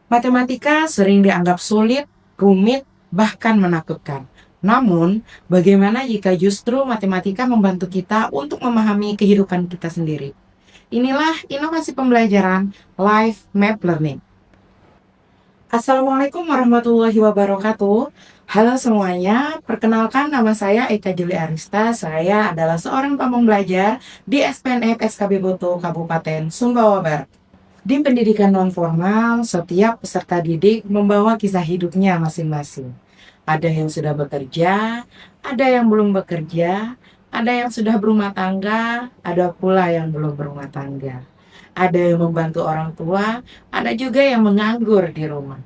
Matematika sering dianggap sulit, rumit, bahkan menakutkan. Namun, bagaimana jika justru matematika membantu kita untuk memahami kehidupan kita sendiri? Inilah inovasi pembelajaran Life Map Learning. Assalamualaikum warahmatullahi wabarakatuh. Halo semuanya, perkenalkan nama saya Eka Juli Arista. Saya adalah seorang pamong belajar di SPNF SKB Boto Kabupaten Sumbawa Barat. Di pendidikan nonformal, setiap peserta didik membawa kisah hidupnya masing-masing. Ada yang sudah bekerja, ada yang belum bekerja, ada yang sudah berumah tangga, ada pula yang belum berumah tangga. Ada yang membantu orang tua, ada juga yang menganggur di rumah.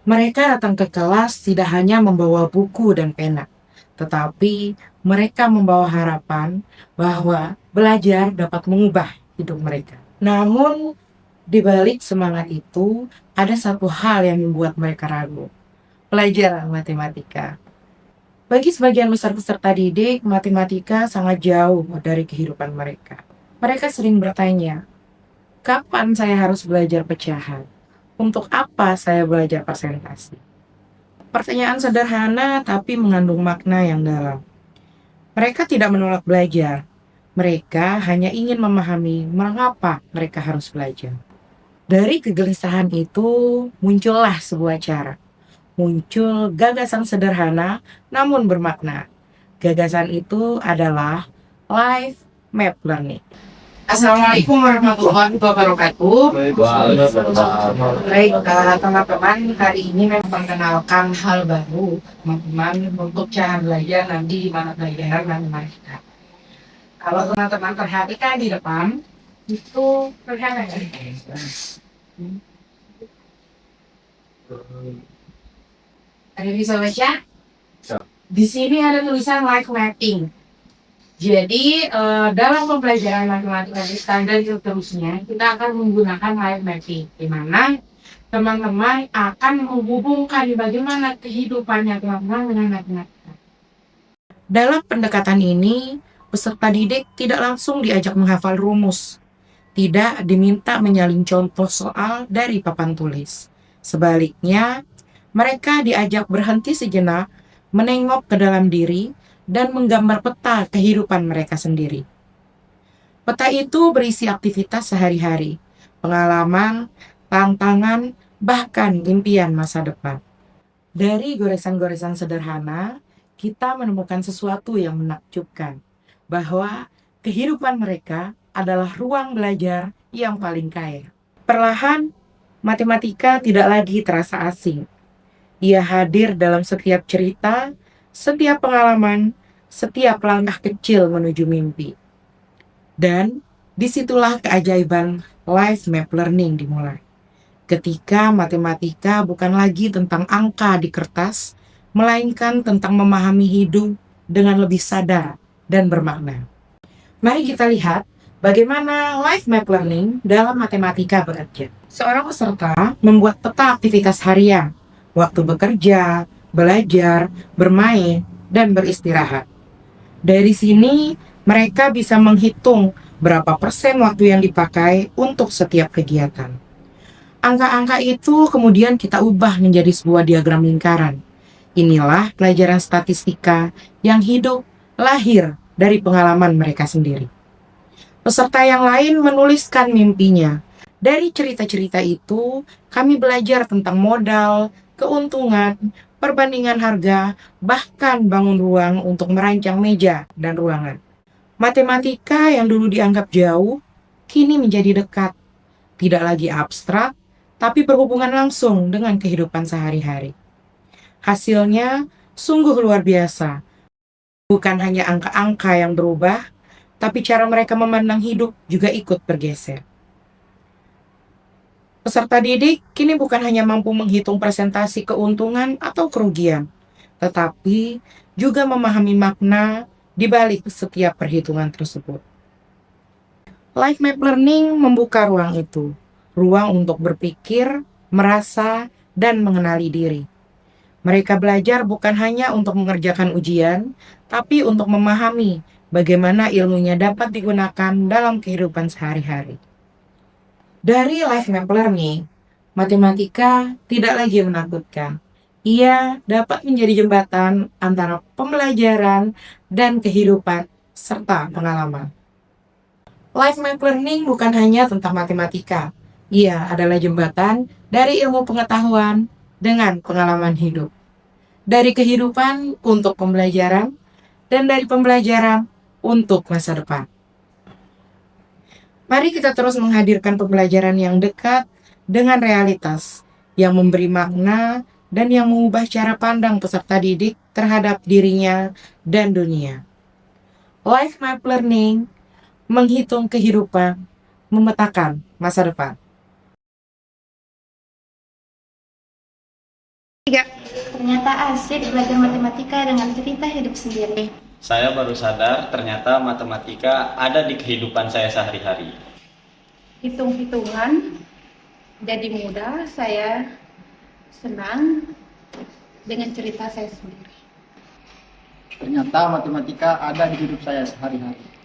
Mereka datang ke kelas tidak hanya membawa buku dan pena, tetapi mereka membawa harapan bahwa belajar dapat mengubah hidup mereka. Namun, di balik semangat itu, ada satu hal yang membuat mereka ragu. Pelajaran matematika. Bagi sebagian besar peserta didik, matematika sangat jauh dari kehidupan mereka. Mereka sering bertanya, kapan saya harus belajar pecahan? Untuk apa saya belajar persentase? Pertanyaan sederhana tapi mengandung makna yang dalam. Mereka tidak menolak belajar. Mereka hanya ingin memahami mengapa mereka harus belajar. Dari kegelisahan itu muncullah sebuah cara. Muncul gagasan sederhana namun bermakna. Gagasan itu adalah Life Map Learning. Assalamualaikum warahmatullahi wabarakatuh. Baik, teman-teman, hari ini memang memperkenalkan hal baru teman-teman untuk cara belajar nanti di mana belajar matematika. Kalau teman-teman perhatikan di depan, itu terlihat ada bisa baca? Di sini ada tulisan life mapping. Jadi dalam pembelajaran matematika standar dan seterusnya kita akan menggunakan life mapping, di mana teman-teman akan menghubungkan bagaimana kehidupannya teman-teman dengan matematika. Dalam pendekatan ini, peserta didik tidak langsung diajak menghafal rumus, tidak diminta menyalin contoh soal dari papan tulis. Sebaliknya, mereka diajak berhenti sejenak, menengok ke dalam diri, dan menggambar peta kehidupan mereka sendiri. Peta itu berisi aktivitas sehari-hari, pengalaman, tantangan, bahkan impian masa depan. Dari goresan-goresan sederhana, kita menemukan sesuatu yang menakjubkan, bahwa kehidupan mereka adalah ruang belajar yang paling kaya. Perlahan, matematika tidak lagi terasa asing. Ia hadir dalam setiap cerita, setiap pengalaman, setiap langkah kecil menuju mimpi. Dan disitulah keajaiban Life Map Learning dimulai. Ketika matematika bukan lagi tentang angka di kertas, melainkan tentang memahami hidup dengan lebih sadar dan bermakna. Mari kita lihat bagaimana Life Map Learning dalam matematika bekerja. Seorang peserta membuat peta aktivitas harian, waktu bekerja, belajar, bermain, dan beristirahat. Dari sini, mereka bisa menghitung berapa persen waktu yang dipakai untuk setiap kegiatan. Angka-angka itu kemudian kita ubah menjadi sebuah diagram lingkaran. Inilah pelajaran statistika yang hidup lahir dari pengalaman mereka sendiri. Peserta yang lain menuliskan mimpinya. Dari cerita-cerita itu, kami belajar tentang modal, keuntungan, perbandingan harga, bahkan bangun ruang untuk merancang meja dan ruangan. Matematika yang dulu dianggap jauh, kini menjadi dekat. Tidak lagi abstrak, tapi berhubungan langsung dengan kehidupan sehari-hari. Hasilnya sungguh luar biasa. Bukan hanya angka-angka yang berubah, tapi cara mereka memandang hidup juga ikut bergeser. Peserta didik kini bukan hanya mampu menghitung presentasi keuntungan atau kerugian, tetapi juga memahami makna di balik setiap perhitungan tersebut. Life Map Learning membuka ruang itu, ruang untuk berpikir, merasa, dan mengenali diri. Mereka belajar bukan hanya untuk mengerjakan ujian, tapi untuk memahami bagaimana ilmunya dapat digunakan dalam kehidupan sehari-hari. Dari Life Map Learning, Matematika tidak lagi menakutkan. Ia dapat menjadi jembatan antara pembelajaran dan kehidupan serta pengalaman. Life Map Learning bukan hanya tentang matematika. Ia adalah jembatan dari ilmu pengetahuan dengan pengalaman hidup. Dari kehidupan untuk pembelajaran, dan dari pembelajaran untuk masa depan. Mari kita terus menghadirkan pembelajaran yang dekat dengan realitas, yang memberi makna dan yang mengubah cara pandang peserta didik terhadap dirinya dan dunia. Life Map Learning menghitung kehidupan, memetakan masa depan. Ternyata asik belajar matematika dengan cerita hidup sendiri. Saya baru sadar ternyata matematika ada di kehidupan saya sehari-hari. Hitung-hitungan jadi mudah, saya senang dengan cerita saya sendiri. Ternyata matematika ada di hidup saya sehari-hari.